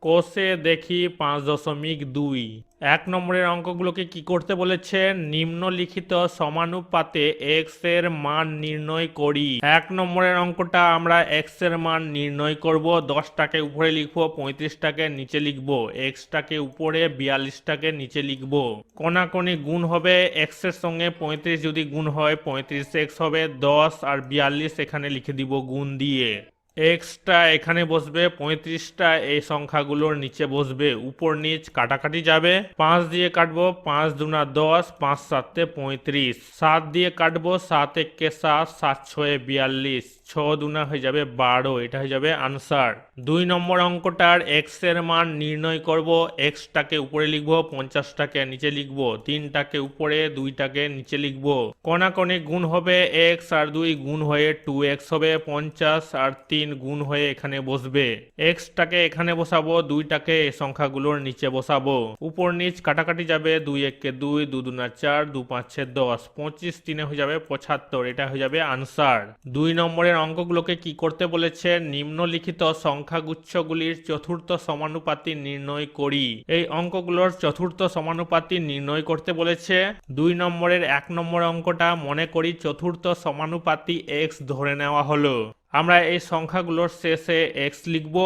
কোষে দেখি 5.2। 1 নম্বরের অঙ্কগুলোকে কি করতে বলেছে? নিম্নলিখিত সমানুপাতে এক্স এর মান নির্ণয় করি। 1 নম্বরের অঙ্কটা আমরা এক্স এর মান নির্ণয় করব। 10টাকে উপরে লিখবো, 35টাকে নিচে লিখবো, এক্সটাকে উপরে 42টাকে নিচে লিখবো। কোনাকুনি গুণ হবে, এক্স এর সঙ্গে 35 যদি গুণ হয় 35x হবে, 10 আর 42 এখানে লিখে দিব গুণ দিয়ে। এক্সটা এখানে বসবে, 35টা এই সংখ্যাগুলোর নিচে বসবে, উপর নিচ কাটাকাটি যাবে। 5 দিয়ে কাটবো, 5 দুনা 10, 5 সাতে 35। 7 দিয়ে কাটবো, 7 একে 7, 7 ছয়ে 42, 6 দুনা হয়ে যাবে 12। এটা হয়ে যাবে আনসার। 2 নম্বর অঙ্কটার এক্স এর মান নির্ণয় করব। এক্সটাকে উপরে লিখবো, 50টাকে নিচে লিখবো, 3টাকে উপরে 2টাকে নিচে লিখবো। কোনাকুনি গুণ হবে, এক্স আর 2 গুণ হয়ে 2x হবে, 50 আর 3 গুণ হয়ে এখানে বসবে। এক্সটাকে এখানে বসাবো, 2টাকে এই সংখ্যাগুলোর নিচে বসাবো, উপর নিচ কাটাকাটি যাবে। 2 একে 2, 2 দুনা 4, 2 5 10, 25 3 হয়ে যাবে 75। এটা হয়ে যাবে আনসার। 2 নম্বরের অঙ্কগুলোকে কি করতে বলেছে? নিম্নলিখিত সংখ্যাগুচ্ছগুলির চতুর্থ সমানুপাতি নির্ণয় করি। এই অঙ্কগুলোর চতুর্থ সমানুপাতি নির্ণয় করতে বলেছে। 2 নম্বরের 1 নম্বর অঙ্কটা মনে করি চতুর্থ সমানুপাতি এক্স ধরে নেওয়া হলো। আমরা এই সংখ্যাগুলোর শেষে এক্স লিখব,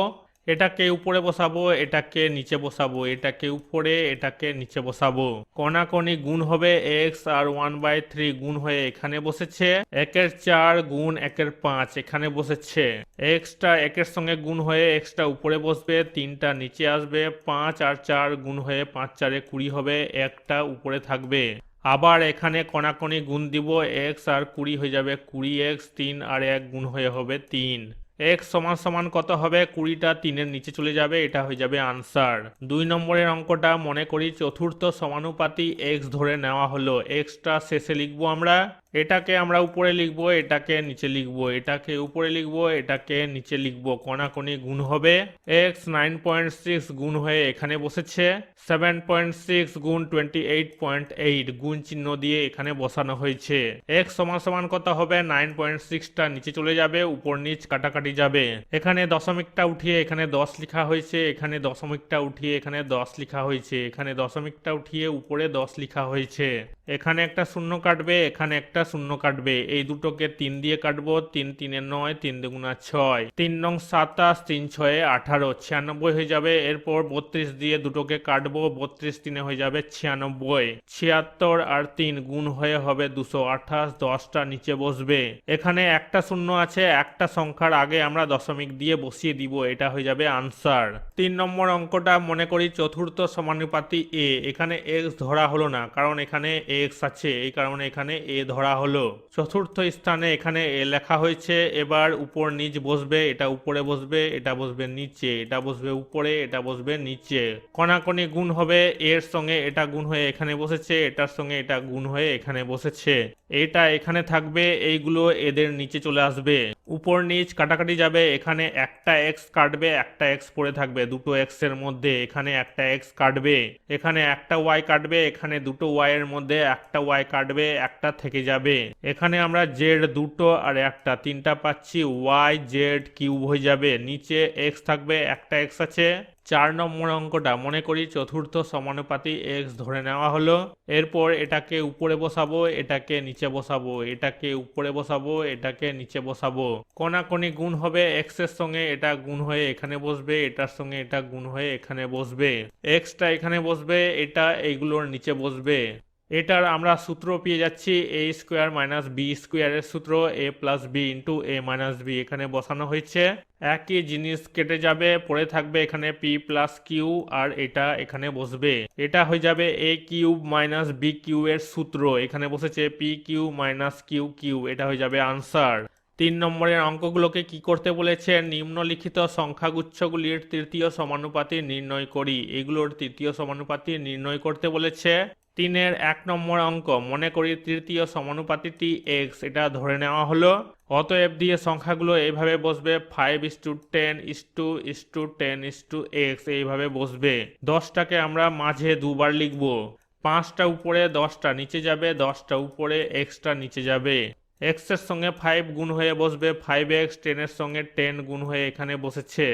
এটাকে উপরে বসাবো, এটাকে নিচে বসাবো, এটাকে উপরে, এটাকে নিচে বসাবো। কোনাকুনি গুণ হবে, এক্স আর 1/3 গুণ হয়ে এখানে বসেছে। 1-এর 4 গুণ 1-এর 5 এখানে বসেছে। এক্সটা 1-এর সঙ্গে গুণ হয়ে এক্সটা উপরে বসবে, 3টা নিচে আসবে। 5 আর 4 গুণ হয়ে 5 4-এ 20 হবে, একটা উপরে থাকবে। আবার এখানে কোনাকুনি গুণ দিব, এক্স আর 20 হয়ে যাবে 20x, 3 আর 1 গুণ হয়ে হবে 3। এক্স সমান সমান কত হবে? 20টা 3-এর নিচে চলে যাবে, এটা হয়ে যাবে আনসার। 2 নম্বরের অঙ্কটা মনে করি চতুর্থ সমানুপাতি এক্স ধরে নেওয়া হলো। এক্সটা শেষে লিখবো আমরা, এটাকে আমরা উপরে লিখবো, এটাকে নিচে লিখবো, এটাকে উপরে লিখবো, এটাকে নিচে লিখবো। কোনাকুনি গুণ হবে, এক্স 9.6 গুণ হয়ে এখানে বসেছে, 7.6 গুণ 28.8 গুণ চিহ্ন দিয়ে এখানে বসানো হয়েছে। এক্স সমান সমান কত হবে? 9.6টা নিচে চলে যাবে, উপর নিচ কাটাকাটি যাবে। এখানে দশমিকটা উঠিয়ে এখানে 10 লেখা হয়েছে, এখানে দশমিকটা উঠিয়ে এখানে 10 লেখা হয়েছে, এখানে দশমিকটা উঠিয়ে উপরে 10 লেখা হয়েছে। এখানে একটা শূন্য কাটবে, এখানে একটা শূন্য কাটবে, এই দুটোকে 3 দিয়ে কাটবো। 3 3-এ 9, 3 2 6, 3 নং 27, 3 6-এ 18, 96 হয়ে যাবে। এরপর 32 দিয়ে দুটোকে কাটবো, 32 3-এ হয়ে যাবে 96। 76 আর 3 গুণ হয়ে হবে 228, 10টা নিচে বসবে। এখানে একটা শূন্য আছে, একটা সংখ্যার আগে আমরা দশমিক দিয়ে বসিয়ে দিব, এটা হয়ে যাবে আনসার। 3 নম্বর অঙ্কটা মনে করি চতুর্থ সমানুপাতি এ। এখানে এক্স ধরা হলো না, কারণ এখানে এক্স আছে, এই কারণে এখানে এ ধরা হলো। চতুর্থ স্থানে এখানে এ লেখা হয়েছে। এবার উপর নিচ বসবে, এটা উপরে বসবে, এটা বসবে নিচে, এটা বসবে উপরে, এটা বসবে নিচে। কোনাকুনি গুণ হবে, এর সঙ্গে এটা গুণ হয়ে এখানে বসেছে, এটার সঙ্গে এটা গুণ হয়ে এখানে বসেছে। এটা এখানে থাকবে, এইগুলো এদের নিচে চলে আসবে। উপর নিচ কাটাকাটি যাবে, এখানে একটা এক্স কাটবে, একটা এক্স পড়ে থাকবে দুটো এক্স এর মধ্যে, এখানে একটা এক্স কাটবে, এখানে একটা ওয়াই কাটবে, এখানে দুটো ওয়াই এর মধ্যে একটা ওয়াই কাটবে, একটা থেকে যাবে। এখানে আমরা জেড দুটো আর একটা, 3টা পাচ্ছি, ওয়াই জেড কিউব হয়ে যাবে। নিচে এক্স থাকবে, একটা এক্স আছে। 4 নম্বর অঙ্কটা মনে করি চতুর্থ সমানুপাতি এক্স ধরে নেওয়া হলো। এরপর এটাকে উপরে বসাবো, এটাকে নিচে বসাবো, এটাকে উপরে বসাবো, এটাকে নিচে বসাবো। কোনাকুনি গুণ হবে, এক্স এর সঙ্গে এটা গুণ হয়ে এখানে বসবে, এটার সঙ্গে এটা গুণ হয়ে এখানে বসবে। এক্সটা এখানে বসবে, এটা এইগুলোর নিচে বসবে। এটার আমরা সূত্র পেয়ে যাচ্ছি a স্কোয়ার মাইনাস বি স্কোয়ারের সূত্র, a plus B into A minus B এখানে বসানো হয়েছে। একই জিনিস কেটে যাবে, পড়ে থাকবে এখানে পি প্লাস কিউ, আর এটা এখানে বসবে। এটা হয়ে যাবে A cube minus B cube এর সূত্র, এখানে বসেছে P Q minus Q Q, এটা হয়ে যাবে আনসার। 3 নম্বরের অঙ্কগুলোকে কি করতে বলেছে? নিম্নলিখিত সংখ্যাগুচ্ছগুলির তৃতীয় সমানুপাতি নির্ণয় করি। এগুলোর তৃতীয় সমানুপাতি নির্ণয় করতে বলেছে। 3-এর 1 নম্বর অঙ্ক মনে করি তৃতীয় সমানুপাতিটি এক্স, এটা ধরে নেওয়া হলো। অতএব দিয়ে সংখ্যাগুলো এইভাবে বসবে, 5:10:10:x এইভাবে বসবে। 10টাকে আমরা মাঝে দুবার লিখব, 5টা উপরে 10টা নিচে যাবে, 10টা উপরে এক্সটা নিচে যাবে। এক্স এর সঙ্গে 5 গুণ হয়ে বসবে, 5x, 10 এর সঙ্গে 10 গুণ হয়ে এখানে বসেছে।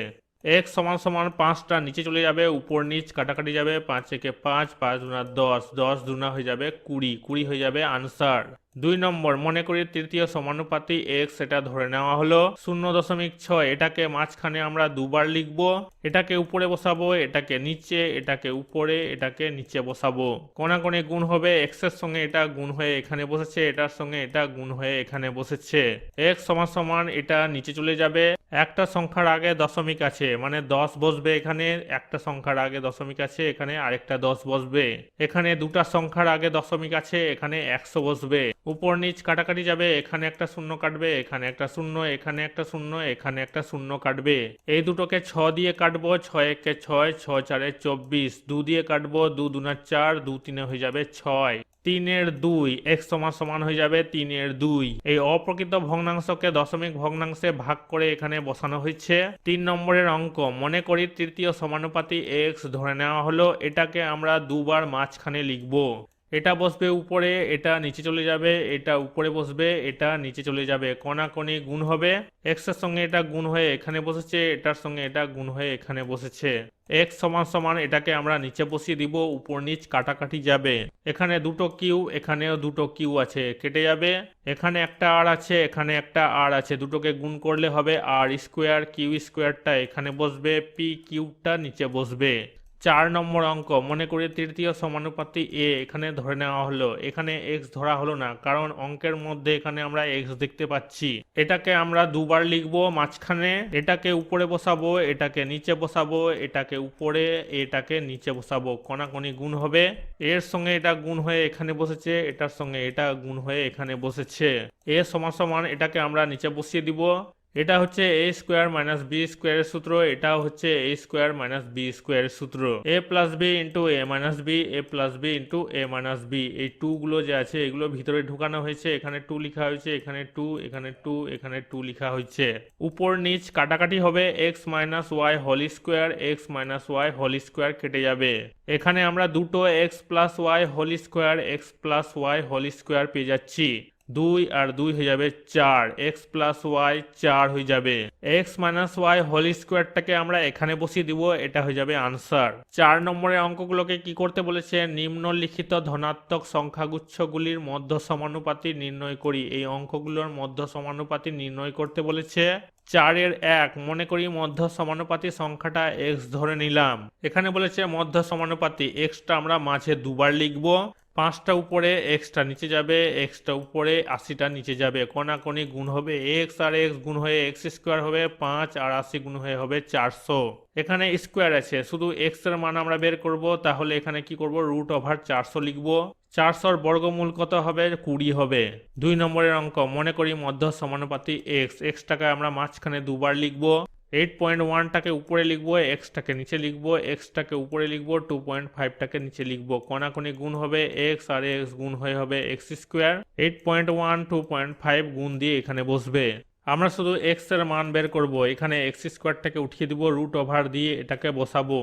x সমান সমান 5টা নিচে চলে যাবে, উপর নিচ কাটাকাটি যাবে, 5 একে 5, 5 দুনা 10, 10 দুনা হয়ে যাবে 20, 20 হয়ে যাবে আনসার। 2 নম্বর, মনে করি তৃতীয় সমানুপাতি x, এটা ধরে নেওয়া হলো 0.6, এটাকে মাঝখানে আমরা দুবার লিখব, এটাকে উপরে বসাবো, এটাকে নিচে, এটাকে উপরে, এটাকে নিচে বসাবো। কোণাকোণে গুণ হবে, x এর সঙ্গে এটা গুণ হয়ে এখানে বসেছে, এটার সঙ্গে এটা গুণ হয়ে এখানে বসেছে। x সমান সমান এটা নিচে চলে যাবে, একটা সংখ্যার আগে দশমিক আছে মানে 10 বসবে, এখানে একটা সংখ্যার আগে দশমিক আছে, এখানে আরেকটা 10 বসবে, এখানে দুটা সংখ্যার আগে দশমিক আছে, এখানে 100 বসবে, উপর নিচ কাটাকাটি যাবে, এখানে একটা শূন্য কাটবে, এখানে একটা শূন্য, এখানে একটা শূন্য, এখানে একটা শূন্য কাটবে। এই দুটোকে 6 দিয়ে কাটবো, 6 একে 6, 6 4 24, 2 দিয়ে কাটবো, 2 দুনা 4, 2 3 হয়ে যাবে 6, 3 এর 2, x সমান সমান হয়ে যাবে 3 এর 2। এই অপ্রকৃত ভগ্নাংশকে দশমিক ভগ্নাংশে ভাগ করে এখানে বসানো হয়েছে। 3 নম্বরের অঙ্ক, মনে করি তৃতীয় সমানুপাতি x ধরে নেওয়া হলো, এটাকে আমরা দুবার মাঝখানে লিখবো, এটা বসবে উপরে, এটা নিচে চলে যাবে, এটা উপরে বসবে, এটা নিচে চলে যাবে, কোণাকোণি গুণ হবে, x এর সঙ্গে এটা গুণ হয়ে এখানে বসেছে, এটার সঙ্গে এটা গুণ হয়ে এখানে বসেছে। x সমান সমান এটাকে আমরা নিচে বসিয়ে দিব, উপর নিচ কাটাকাটি যাবে, এখানে দুটো কিউ, এখানেও দুটো কিউ আছে, কেটে যাবে, এখানে একটা আর আছে, এখানে একটা আর আছে, দুটোকে গুণ করলে হবে আর স্কোয়ার, কিউ স্কোয়ারটা এখানে বসবে, পি কিউবটা নিচে বসবে। 4 নম্বর অঙ্ক, মনে করি তৃতীয় সমানুপাতি a, এখানে ধরে নেওয়া হলো, এখানে x ধরা হলো না কারণ অঙ্কের মধ্যে এখানে আমরা x দেখতে পাচ্ছি, এটাকে আমরা দুবার লিখবো মাঝখানে, এটাকে উপরে বসাবো, এটাকে নিচে বসাবো, এটাকে উপরে, এটাকে নিচে বসাবো, কোণাকোণি গুণ হবে, এর সঙ্গে এটা গুণ হয়ে এখানে বসেছে, এটার সঙ্গে এটা গুণ হয়ে এখানে বসেছে। a সমান সমান এটাকে আমরা নিচে বসিয়ে দিব, এটা হচ্ছে a স্কোয়ার মাইনাস বি স্কোয়ারের সূত্র, এটা হচ্ছে a স্কোয়ার মাইনাস বি স্কোয়ারের সূত্র, a plus B into A minus B, A plus B into A minus B, এই 2 গুলো যে আছে এগুলো ভিতরে ঢুকানো হয়েছে, এখানে 2 লেখা হয়েছে, এখানে 2, এখানে 2, এখানে 2 লেখা হয়েছে, উপর নিচ কাটাকাটি হবে, x minus Y whole square, x minus Y whole square কেটে যাবে, এখানে আমরা দুটো x plus Y whole square, x plus Y whole square পেয়ে যাচ্ছি, 2 আর 2 হয়ে যাবে 4, x প্লাস ওয়াই 4 হয়ে যাবে, x মাইনাস ওয়াই হোল স্কোয়ারটাকে আমরা এখানে বসিয়ে দিব, এটা হয়ে যাবে আনসার। 4 নম্বরের অঙ্কগুলোকে কি করতে বলেছে, নিম্নলিখিত ধনাত্মক সংখ্যাগুচ্ছগুলির মধ্য সমানুপাতি নির্ণয় করি, এই অঙ্কগুলোর মধ্য সমানুপাতি নির্ণয় করতে বলেছে। 4 এর 1, মনে করি মধ্য সমানুপাতি সংখ্যাটা x ধরে নিলাম, এখানে বলেছে মধ্য সমানুপাতি, xটা আমরা মাঝে দুবার লিখবো, 5টা উপরে, xটা নিচে যাবে, xটা উপরে, 80টা নিচে যাবে, কোণাকোণি গুণ হবে, x আর x গুণ হয়ে x স্কোয়ার হবে 5, আর 80 গুণ হয়ে হবে 400, এখানে স্কোয়ার আছে, শুধু x এর মান আমরা বের করব, তাহলে এখানে কি করব, রুট ওভার 400 লিখবো, 400 বর্গমূল কত হবে, 20 হবে। 2 নম্বরের অঙ্ক, মনে করি মধ্য সমানুপাতি x, xটাকে আমরা মাঝখানে দুবার লিখবো, 8.1টাকে উপরে লিখবো, xটাকে নিচে লিখবো, xটাকে উপরে লিখবো, 2.5টাকে নিচে লিখবো, কোণাকোণি গুণ হবে, x আর x গুণ হয়ে হবে x স্কোয়ার, 8.1 2.5 গুণ দিয়ে এখানে বসবে, আমরা শুধু x এর মান বের করব, এখানে x স্কোয়ারটাকে উঠিয়ে দিব, রুট ওভার দিয়ে এটাকে বসাবো,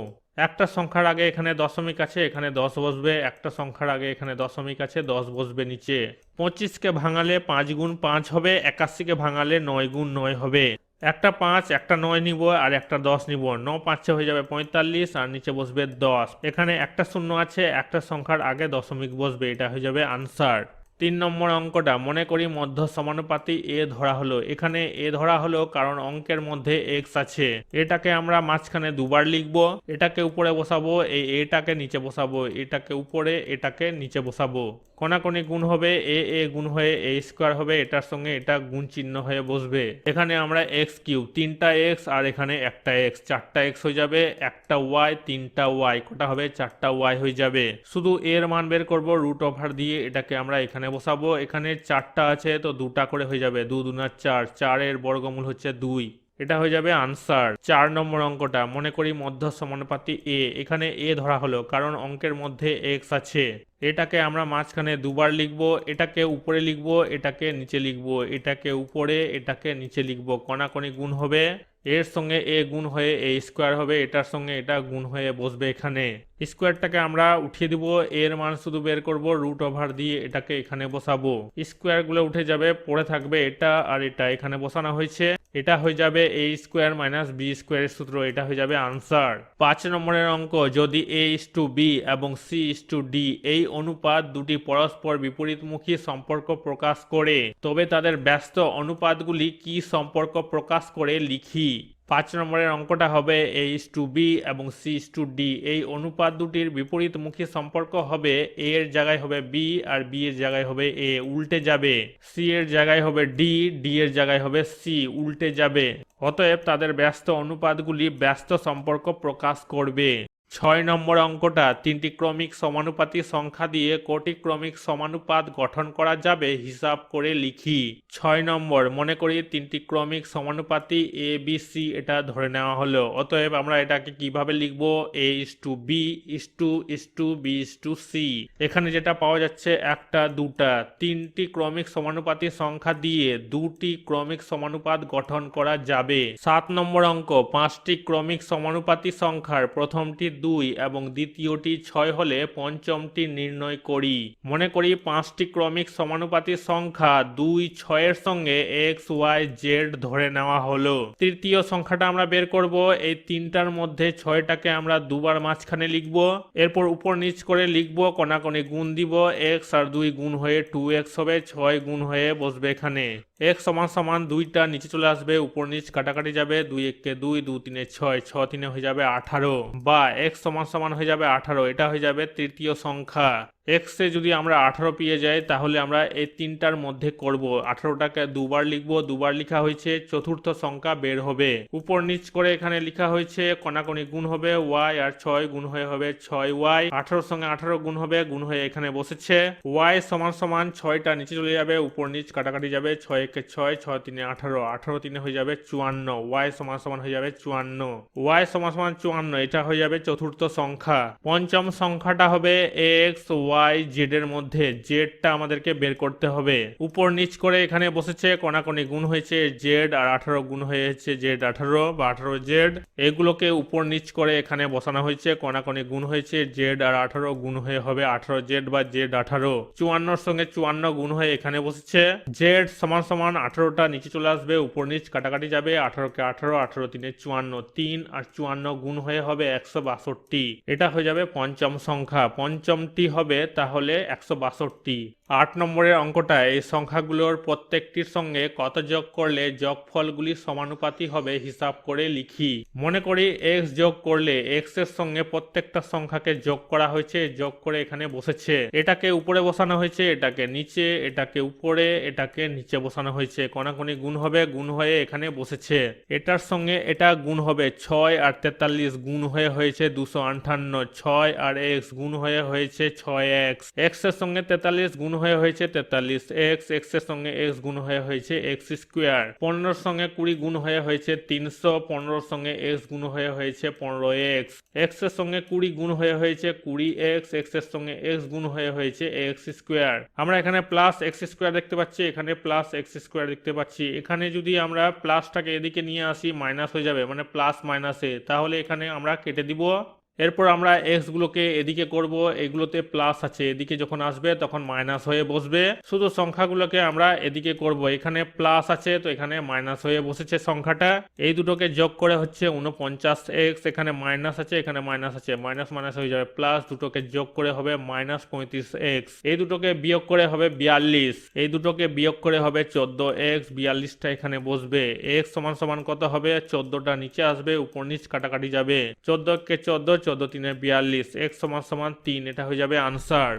একটা সংখ্যার আগে এখানে দশমিক আছে, এখানে 10 বসবে, একটা সংখ্যার আগে এখানে দশমিক আছে, 10 বসবে নিচে, 25কে ভাঙালে 5 গুণ 5 হবে, 81কে ভাঙালে 9 গুণ 9 হবে, একটা 5 একটা 9 নিব আর একটা 10 নিব, 9 5 হয়ে যাবে 45, আর নিচে বসবে 10, এখানে একটা শূন্য আছে, একটা সংখ্যার আগে দশমিক বসবে, এটা হয়ে যাবে আনসার। 3 নম্বর অঙ্কটা, মনে করি মধ্য সমানুপাতি a ধরা হলো, এখানে a ধরা হলো কারণ অঙ্কের মধ্যে x আছে, এটাকে আমরা মাঝখানে দুবার লিখবো, এটাকে উপরে বসাবো, এই এটাকে নিচে বসাবো, এটাকে উপরে, এটাকে নিচে বসাবো, কোণাকোণি গুণ হবে, a গুণ হয়ে a স্কোয়ার হবে, এটার সঙ্গে এটা গুণ চিহ্ন হয়ে বসবে, এখানে আমরা x কিউব, 3টা x আর এখানে একটা x, 4টা x হয়ে যাবে, একটা y, 3টা y, কটা হবে, 4টা y হয়ে যাবে, শুধু এর মান বের করব, রুট ওভার দিয়ে এটাকে আমরা এখানে বসাবো, এখানে 4টা আছে তো 2টা করে হয়ে যাবে, 2 দুনা 4, 4 এর বর্গমূল হচ্ছে 2, এটা হয়ে যাবে আনসার। 4 নম্বর অঙ্কটা, মনে করি মধ্য সমানুপাতি a, এখানে a ধরা হলো কারণ অঙ্কের মধ্যে x আছে, এটাকে আমরা মাঝখানে দুবার লিখবো, এটাকে উপরে লিখবো, এটাকে নিচে লিখবো, এটাকে উপরে, এটাকে নিচে লিখবো, কোণাকোণি গুণ হবে, এর সঙ্গে a গুণ হয়ে a স্কোয়ার হবে, এটার সঙ্গে এটা গুণ হয়ে বসবে, এখানে স্কোয়ারটাকে আমরা উঠিয়ে দিব, এর মান শুধু বের করব, রুট ওভার দিয়ে এটাকে এখানে বসাবো, স্কোয়ার গুলো উঠে যাবে, পড়ে থাকবে এটা আর এটা, এখানে বসানো হয়েছে, এটা হয়ে যাবে এ স্কোয়ার মাইনাস বি স্কোয়ারের সূত্র, এটা হয়ে যাবে আনসার। 5 নম্বরের অঙ্ক, যদি এ ইস টু বি এবং সি ইস টু ডি এই অনুপাত দুটি পরস্পর বিপরীতমুখী সম্পর্ক প্রকাশ করে, তবে তাদের ব্যস্ত অনুপাতগুলি কি সম্পর্ক প্রকাশ করে লিখি। 5 নম্বরের অঙ্কটা হবে এ ইস টু বি এবং সি ইস টু ডি এই অনুপাত দুটির বিপরীতমুখী সম্পর্ক হবে, এ এর জায়গায় হবে বি আর বি এর জায়গায় হবে এ, উল্টে যাবে। সি এর জায়গায় হবে ডি, ডি এর জায়গায় হবে সি, উল্টে যাবে। অতএব তাদের ব্যস্ত অনুপাতগুলি ব্যস্ত সম্পর্ক প্রকাশ করবে। 6 নম্বর অঙ্কটা, তিনটি ক্রমিক সমানুপাতি সংখ্যা দিয়ে কটি ক্রমিক সমানুপাত গঠন করা যাবে হিসাব করে লিখি। 6 নম্বর, মনে করি তিনটি ক্রমিক সমানুপাতি এ বি সি এটা ধরে নেওয়া হলো। অতএব আমরা এটাকে কিভাবে লিখবো, A is to B is to B is to C. এখানে যেটা পাওয়া যাচ্ছে একটা দুটা, তিনটি ক্রমিক সমানুপাতি সংখ্যা দিয়ে দুটি ক্রমিক সমানুপাত গঠন করা যাবে। 7 নম্বর অঙ্ক, পাঁচটি ক্রমিক সমানুপাতি সংখ্যার প্রথমটি 2 এবং দ্বিতীয়টি 6 হলে পঞ্চমটি নির্ণয় করি। মনে করি পাঁচটি ক্রমিক সমানুপাতি সংখ্যা 2, 6 এর সঙ্গে এক্স ওয়াই জেড ধরে নেওয়া হলো। তৃতীয় সংখ্যাটা আমরা বের করব। এই তিনটার মধ্যে 6টাকে আমরা দুবার মাঝখানে লিখব, এরপর উপর নিচ করে লিখব, কোনাকুনি গুণ দিব, এক্স আর 2 গুণ হয়ে 2x হবে, 6 গুণ হয়ে বসবে এখানে। x সমান সমান 2টা নিচে চলে আসবে, উপর নিচ কাটাকাটি যাবে, 2 1 2, 2 3 6, 6 3 হয়ে যাবে 18, বা x সমান সমান হয়ে যাবে 18। এটা হয়ে যাবে তৃতীয় সংখ্যা। x এ যদি আমরা 18 পেয়ে যাই তাহলে আমরা এই তিনটার মধ্যে করব, 18টাকে দুবার লিখব, দুবার লেখা হয়েছে, চতুর্থ সংখ্যা বের হবে। উপর নিচ করে এখানে লেখা হয়েছে, কোনাকুনি গুণ হবে, y আর 6 গুণ হয়ে হবে 6y, 18 সঙ্গে 18 গুণ হবে, গুণ হয়ে এখানে বসেছে। y সমান সমান 6টা নিচে চলে যাবে, উপর নিচ কাটাকাটি যাবে, 6 1 6, 6 3 18, 18 3 হয়ে যাবে 54, y সমান সমান হয়ে যাবে 54, y সমান সমান 54, এটা হয়ে যাবে চতুর্থ সংখ্যা। পঞ্চম সংখ্যাটা হবে এক্স ওয়াই জেড এর মধ্যে জেডটা আমাদেরকে বের করতে হবে। উপর নিচ করে এখানে বসেছে, কোনাকুনি গুণ হয়েছে জেড আর 18 গুণ হয়েছে জেড 18 বা 18 জেড, এগুলোকে উপর নিচ করে এখানে বসানো হয়েছে, কোনাকুনি গুণ হয়েছে জেড আর 18 গুণ হয়ে হবে 18 জেড বা জেড 18। 54 সঙ্গে 54 গুণ হয়ে এখানে বসেছে। জেড সমান সমান 18টা নিচে চলে আসবে, উপর নিচ কাটাকাটি যাবে, 18 কে 18, 18 3 54, 3 আর 54 গুণ হয়ে হবে 162। এটা হয়ে যাবে পঞ্চম সংখ্যা, পঞ্চমটি হবে তাহলে 162। 8 নম্বরের অঙ্কটা, এই সংখ্যাগুলোর প্রত্যেকটির সঙ্গে কত যোগ করলে যোগফলগুলি সমানুপাতি হবে হিসাব করে লিখি। মনে করি x যোগ করলে x এর সঙ্গে প্রত্যেকটা সংখ্যাকে যোগ করা হয়েছে, যোগ করে এখানে বসেছে। এটাকে উপরে বসানো হয়েছে, এটাকে নিচে, এটাকে উপরে, এটাকে নিচে বসানো হয়েছে, কোনাকুনি গুণ হবে, গুণ হয়ে এখানে বসেছে। এটার সঙ্গে এটা গুণ হবে, 6 আর 43 গুণ হয়ে হয়েছে 258, 6 আর x গুণ হয়ে হয়েছে 6x, x এর সঙ্গে 43 গুণ হয়ে হয়েছে 43x, x এর সঙ্গে x গুণ হয়ে হয়েছে x স্কোয়ার। 15 সঙ্গে 20 গুণ হয়ে হয়েছে 300, 15 সঙ্গে x গুণ হয়ে হয়েছে 15x, x এর সঙ্গে 20 গুণ হয়ে হয়েছে 20x, x এর সঙ্গে x গুণ হয়ে হয়েছে x স্কোয়ার। আমরা এখানে প্লাস x স্কোয়ার দেখতে পাচ্ছি, এখানে প্লাস x স্কোয়ার দেখতে পাচ্ছি। এখানে যদি আমরা প্লাসটাকে এদিকে নিয়ে আসি মাইনাস হয়ে যাবে, মানে প্লাস মাইনাসে, তাহলে এখানে আমরা কেটে দিব। এরপর আমরা এক্স গুলোকে এদিকে করব, এগুলোতে প্লাস আছে, এদিকে যখন আসবে তখন মাইনাস হয়ে বসবে। শুধু সংখ্যাগুলোকে আমরা এদিকে করব, এখানে প্লাস আছে তো এখানে মাইনাস হয়ে বসেছে সংখ্যাটা। এই দুটোকে যোগ করে হচ্ছে 49x, এখানে মাইনাস আছে, এখানে মাইনাস আছে, মাইনাস মাইনাস হয়ে যাবে প্লাস, দুটোকে যোগ করে হবে মাইনাস 35x, এই দুটোকে বিয়োগ করে হবে 42, এই দুটোকে বিয়োগ করে হবে 14x, 42টা এখানে বসবে। x সমান সমান কত হবে, 14টা নিচে আসবে, উপর নিচ কাটাকাটি যাবে, 14 কে 14, 14 3 42, x সমান সমান 3, এটা হয়ে যাবে আনসার।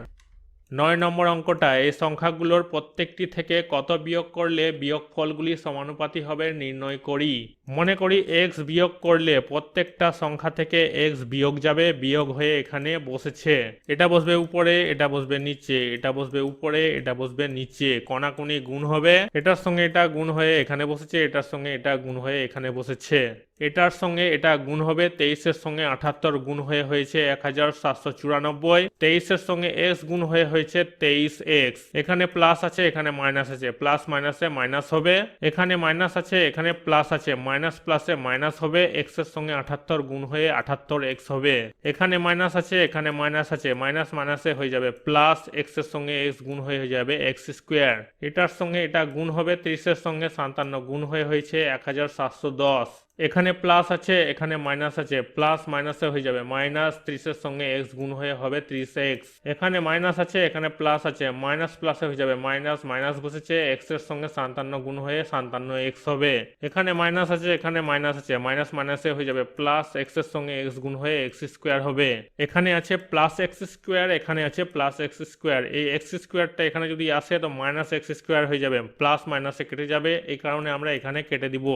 9 নম্বর অঙ্কটা, এই সংখ্যাগুলোর প্রত্যেকটি থেকে কত বিয়োগ করলে বিয়োগফলগুলি সমানুপাতি হবে নির্ণয় করি। মনে করি x বিয়োগ করলে প্রত্যেকটা সংখ্যা থেকে x বিয়োগ যাবে, বিয়োগ হয়ে এখানে বসেছে। এটা বসবে উপরে, এটা বসবে নিচে, এটা বসবে উপরে, এটা বসবে নিচে, কোনাকুনি গুণ হবে, এটার সঙ্গে এটা গুণ হয়ে এখানে বসেছে, এটার সঙ্গে এটা গুণ হয়ে এখানে বসেছে। এটার সঙ্গে এটা গুণ হবে, 23 এর সঙ্গে 78 গুণ হয়ে হয়েছে 1794, 23 এর সঙ্গে x গুণ হয়ে হয়েছে হয়েছে 23x। এখানে প্লাস আছে এখানে মাইনাস আছে, প্লাস মাইনাসে মাইনাস হবে, এখানে মাইনাস আছে এখানে প্লাস আছে, মাইনাস প্লাসে মাইনাস হবে, এক্স এর সঙ্গে 78 গুণ হয়ে 78x হবে। এখানে মাইনাস আছে এখানে মাইনাস আছে, মাইনাস মাইনাসে হয়ে যাবে প্লাস, এক্স এর সঙ্গে এক্স গুণ হয়ে যাবে এক্স স্কোয়ার। এটার সঙ্গে এটা গুণ হবে, 30 এর সঙ্গে 57 গুণ হয়ে হয়েছে 1710। এখানে প্লাস আছে এখানে মাইনাস আছে, প্লাস মাইনাসে হয়ে যাবে মাইনাস, 30 এর সঙ্গে এক্স গুণ হয়ে হবে 30x। এখানে মাইনাস আছে এখানে প্লাস আছে, মাইনাস প্লাসে হয়ে যাবে মাইনাস, মাইনাস বসেছে, এক্স এর সঙ্গে 57 গুণ হয়ে 57x হবে। এখানে মাইনাস আছে এখানে মাইনাস আছে, মাইনাস মাইনাসে হয়ে যাবে প্লাস, এক্স এর সঙ্গে এক্স গুণ হয়ে এক্স স্কোয়ার হবে। এখানে আছে প্লাস এক্স স্কোয়ার, এখানে আছে প্লাস এক্স স্কোয়ার, এই এক্স স্কোয়ারটা এখানে যদি আসে তো মাইনাস এক্স স্কোয়ার হয়ে যাবে, প্লাস মাইনাসে কেটে যাবে, এই কারণে আমরা এখানে কেটে দিব।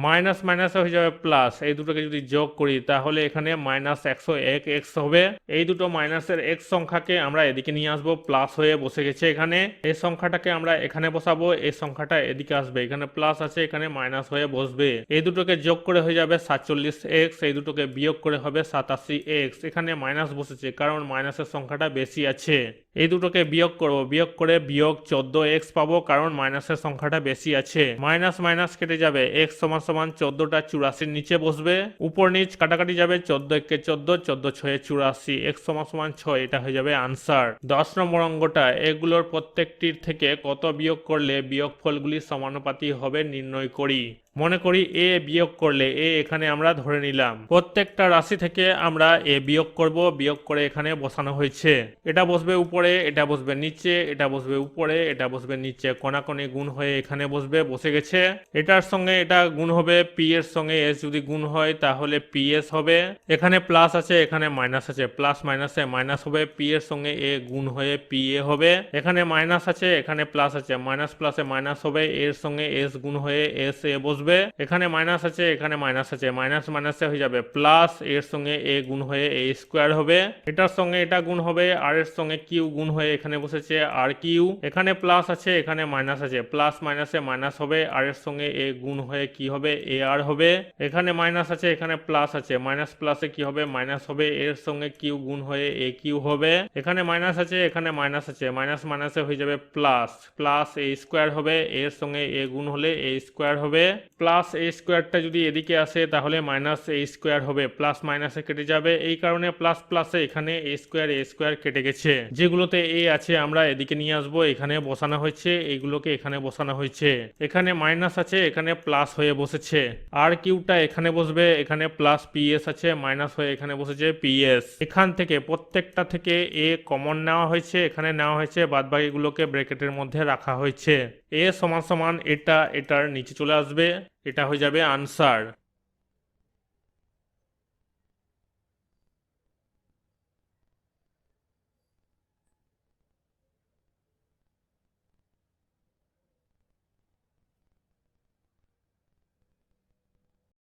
মাইনাস মাইনাসে হয়ে যাবে প্লাস, এই দুটোকে যদি যোগ করি তাহলে এখানে মাইনাস 101x হবে। এই দুটো মাইনাসের x সংখ্যাকে আমরা এদিকে নিয়ে আসবো, প্লাস হয়ে বসে গেছে এখানে, এই সংখ্যাটাকে আমরা এখানে বসাবো, এই সংখ্যাটা এদিকে আসবে, এখানে প্লাস আছে এখানে মাইনাস হয়ে বসবে। এই দুটোকে যোগ করে হয়ে যাবে 47x, এই দুটোকে বিয়োগ করে হবে 87x। এখানে মাইনাস বসেছে কারণ মাইনাসের সংখ্যাটা বেশি আছে, এই দুটোকে বিয়োগ করব, বিয়োগ করে বিয়োগ 14x পাবো কারণ মাইনাসের সংখ্যাটা বেশি আছে। মাইনাস মাইনাস কেটে যাবে, x সমান সমান 14টা 84 নিচে বসবে, উপর নিচ কাটাকাটি যাবে, 14 একে 14, 14 ছয়ে 84, x সমান সমান 6, এটা হয়ে যাবে আনসার। 10 নম্বর অঙ্কটা, এগুলোর প্রত্যেকটির থেকে কত বিয়োগ করলে বিয়োগফলগুলি সমানুপাতি হবে নির্ণয় করি। মনে করি এ বিয়োগ করলে, এ এখানে আমরা ধরে নিলাম, প্রত্যেকটা রাশি থেকে আমরা এ বিয়োগ করব, বিয়োগ করে এখানে বসানো হয়েছে, এটা বসবে উপরে, এটা বসবে নিচে, এটা বসবে উপরে, এটা বসবে নিচে, কোনাকোনি গুণ হয়ে এখানে বসবে, বসে গেছে। এটার সঙ্গে এটা গুণ হবে, পি এর সঙ্গে এস যদি গুণ হয় তাহলে পি এস হবে। এখানে প্লাস আছে এখানে মাইনাস আছে, প্লাস মাইনাসে মাইনাস হবে, পি এর সঙ্গে এ গুণ হয়ে পি এ হবে। এখানে মাইনাস আছে এখানে প্লাস আছে, মাইনাস প্লাসে মাইনাস হবে, এর সঙ্গে এস গুণ হয়ে এস এ বসবে। এখানে মাইনাস আছে এখানে মাইনাস আছে, মাইনাস মাইনাসে হয়ে যাবে প্লাস, এর সঙ্গে এ গুণ হয়ে এ স্কোয়ার হবে। এটার সঙ্গে এটা গুণ হবে, আর এর সঙ্গে কিউ গুণ হয়ে এখানে বসেছে আর কিউ। এখানে প্লাস আছে এখানে মাইনাস আছে, প্লাস মাইনাসে মাইনাস হবে, আর এর সঙ্গে এ গুণ হয়ে কি হবে এ আর হবে। এখানে মাইনাস আছে এখানে প্লাস আছে, মাইনাস প্লাসে কি হবে মাইনাস হবে, এর সঙ্গে কিউ গুণ হয়ে এ কিউ হবে। এখানে মাইনাস আছে এখানে মাইনাস আছে, মাইনাস মাইনাসে হয়ে যাবে প্লাস, প্লাস এ স্কোয়ার হবে, এর সঙ্গে এ গুণ হলে এ স্কোয়ার হবে। প্লাস এ স্কোয়ারটা যদি এদিকে আসে তাহলে মাইনাস এ স্কোয়ার হবে, প্লাস মাইনাসে কেটে যাবে, এই কারণে প্লাস প্লাসে এখানে এ স্কোয়ার কেটে গেছে। যেগুলোতে এ আছে আমরা এদিকে নিয়ে আসবো, এখানে বসানো হয়েছে, এইগুলোকে এখানে বসানো হয়েছে। এখানে মাইনাস আছে এখানে প্লাস হয়ে বসেছে, আর কিউটা এখানে বসবে, এখানে প্লাস পিএস আছে, মাইনাস হয়ে এখানে বসেছে পিএস। এখান থেকে প্রত্যেকটা থেকে এ কমন নেওয়া হয়েছে, এখানে নেওয়া হয়েছে, বাদবাকিগুলোকে ব্র্যাকেটের মধ্যে রাখা হয়েছে। এ সমান সমান এটা এটার নিচে চলে আসবে, এটা হয়ে যাবে আনসার।